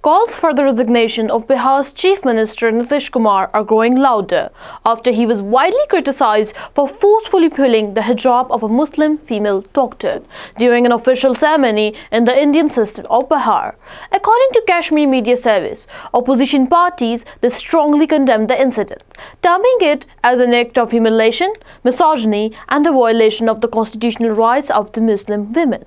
Calls for the resignation of Bihar's Chief Minister Nitish Kumar are growing louder after he was widely criticized for forcefully pulling the hijab of a Muslim female doctor during an official ceremony in the Indian system of Bihar. According to Kashmir media service, opposition parties they strongly condemned the incident, terming it as an act of humiliation, misogyny and a violation of the constitutional rights of the Muslim women.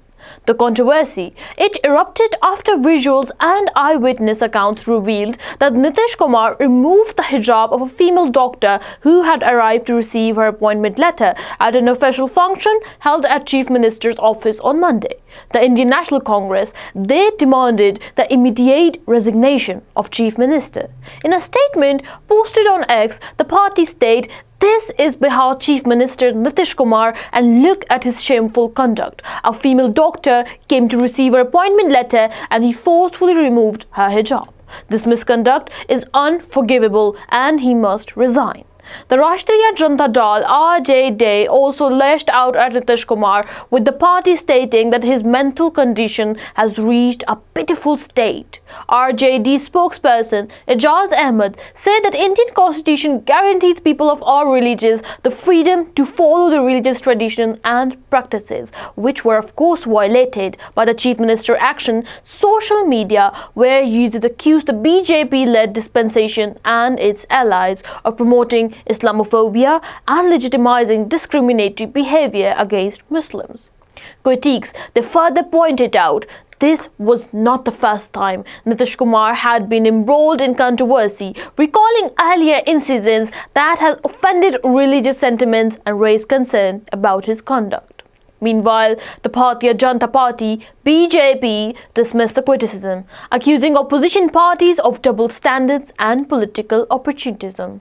The controversy, it erupted after visuals and eyewitness accounts revealed that Nitish Kumar removed the hijab of a female doctor who had arrived to receive her appointment letter at an official function held at Chief Minister's office on Monday. The Indian National Congress, they demanded the immediate resignation of Chief Minister. In a statement posted on X, the party stated, "This is Bihar Chief Minister Nitish Kumar and look at his shameful conduct. A female doctor came to receive her appointment letter and he forcefully removed her hijab. This misconduct is unforgivable and he must resign." The Rashtriya Janata Dal (RJD) also lashed out at Nitish Kumar, with the party stating that his mental condition has reached a pitiful state. RJD spokesperson Ijaz Ahmed said that Indian constitution guarantees people of all religions the freedom to follow the religious traditions and practices, which were of course violated by the Chief Minister action. Social media, where users accused the BJP-led dispensation and its allies of promoting Islamophobia and legitimizing discriminatory behavior against Muslims. Critics they further pointed out this was not the first time Nitish Kumar had been embroiled in controversy, recalling earlier incidents that had offended religious sentiments and raised concern about his conduct. Meanwhile, the Bharatiya Janata Party (BJP) dismissed the criticism, accusing opposition parties of double standards and political opportunism.